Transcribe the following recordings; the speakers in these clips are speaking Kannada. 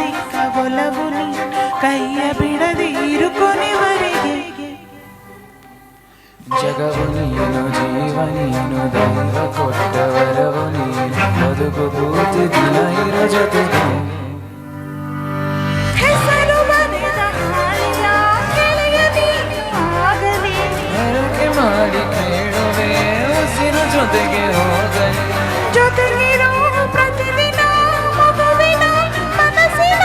ಸಿಕ್ಕ ಒಲವು ನೀ ಕೈಯ ಬಿಡದೆ ಇರುಕೊನೆವರೆಗೆ ಜಗವು ನೀನು ಜೀವ ನೀನು ದೈವ ಕೊಟ್ಟವರವು ನೀನು ಬದುಕು ಪೂರ್ತಿ ದಿನ ಇರೋ ಜೊತೆಗೆ ಹೆಸರು ಬರೆದ ಹಾಡಿನ ಗೆಳೆಯ ನೀನು ಆಗಲಿ ಹರಕೆ ಮಾಡಿ ಕೇಳುವೆ ಉಸಿರು ಜೊತೆಗೆ ಹೋಗಲಿ ಜೊತೆಗಿರೋ ಪ್ರತಿದಿನ ಮಗುವಿನ ಮನಸ್ಸಿನ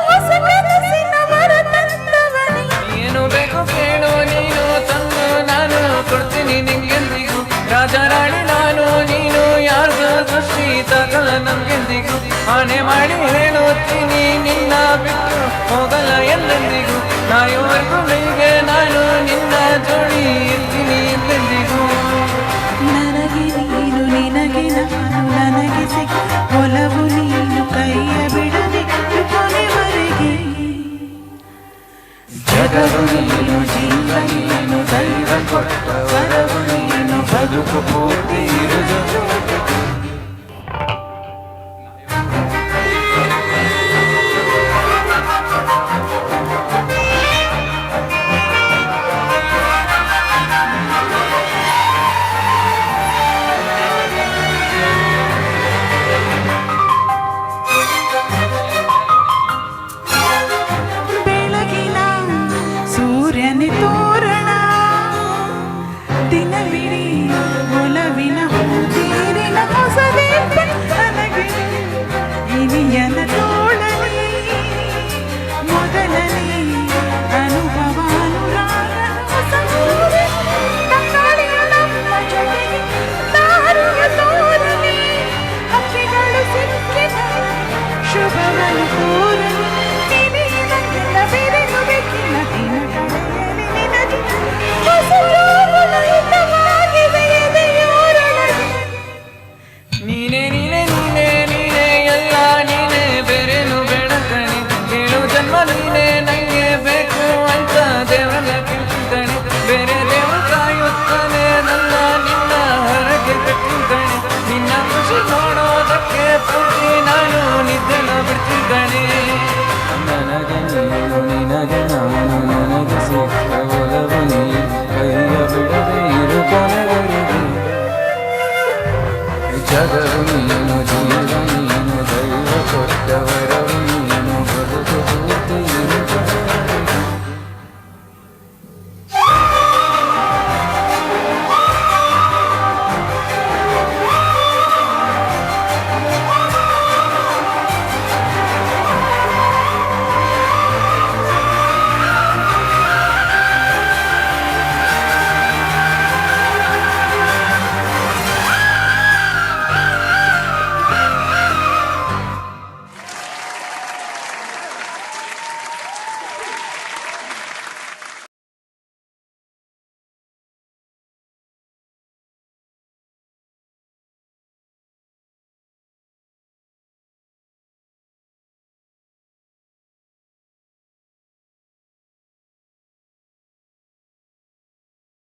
ಹೊಸ ಕನಸಿನ ಹೊರತಂದವನೇ ಏನು ಬೇಕು ಕೇಳು ನೀನು ತಂದು ನಾನು ಕೊಡ್ತೀನಿ ನಿಂಗೆಂದಿಗೂ ರಾಜ ರಾಣಿ ನಾನು ನೀನು ಯಾರ್ದು ದೃಷ್ಟಿ ತಗಲ ನಮ್ಗೆಂದಿಗೂ ಆನೆ ಮಾಡಿ ಹೇಳುತ್ತೀನಿ ನಿನ್ನ ಬಿಟ್ಟು ಹೋಗಲ್ಲ ಎಂದೆಂದಿಗೂ ನಾಯುವರೆಗೂ ನಿಮಗೆ ನಾನು ನಿನ್ನ ಜೋಡಿ ಇರ್ತೀನಿ ಎಂದೆಂದಿಗೂ ನನಗೆ ನೀನು ನಿನಗೆ ನಾನು ನನಗೆ ಸಿಕ್ಕ ಒಲವು ನೀನು ಕೈಯ ಬಿಡದೆ ಕೊನೆವರೆಗೆ ಜಗವು ನೀನು ಜೀವ ನೀನು ದೈವ ಕೊಟ್ಟ ವರವು ನೀನು ಬದುಕು ಪೂರ್ತಿ ಇರು ಜೊತೆಗೆ. ಬೆಳಗಿನ ಸೂರ್ಯನ ತೋರಣ ದಿನವಿಡೀ ಒಲವಿನ ಹೂತೀರಿನ ಹೊಸದೇ ನನಗೆ ಇನಿಯನ ತೋಳಲಿ ಮೊದಲನೇ ಅನುಭವ ಅನುರಾಗ ಹೊಸ ಊರು. ತಂಗಾಳಿಯ ನಮ್ಮ ಜೊತೆಗೆ ದಾರಿಯ ತೋರಲಿ ಹಕ್ಕಿಗಳು ಸಿಕ್ಕಿದ ಶುಭವನ್ನು ತೋರಲಿ ನೀನೇ ನಂಗೆಲ್ಲ ಬೇರೆನು ಬೇಕಿಲ್ಲ ದಿನ ಕಳೆಯಲಿ ನಿನಗೆ ಹೊಸ ಜೋಗುಳ ಹಿತವಾಗಿದೆ ಎದೆಯೋರೊಳಗೆ ನೀನೇ ನೀನೇ ನೀನೇ ನೀನೇ ಎಲ್ಲ ನೀನೇ ಬೇರೇನು ಬೇಡ ಕಣೆ ಹೇಳು ಜನ್ಮ ನೀನೇ ನಂಗೆ ಬೇಕು ಅಂತ ದೇವರ ಕೇಳ್ತಾನೆ ಬೇರೆ ದೇವರು ಕಾಯುತ್ತಾನೆ ನನ್ನ ನಿನ್ನ ಹೊರಗೆ ಕಟ್ಟಿದ್ದಾನೆ ನಿನ್ನ ಖುಷಿ ನೋಡೋದಕ್ಕೆ ಪೂರ್ತಿ ನಾನು ನಿದ್ದೆನ ಬಿಡ್ತಿದ್ದಾನೆ ನನಗೆ ನೀನು ನಿನಗೆ ನಾನು ನನಗೆ ಸಿಕ್ಕ ಒಲವು ನೀ ಕೈಯ ಬಿಡದೆ ಇರು ಕೊನೆವರೆಗೆ ಜಗವು ನೀನು ಜೀವ ನೀನು ದೈವ ಕೊಟ್ಟವರವು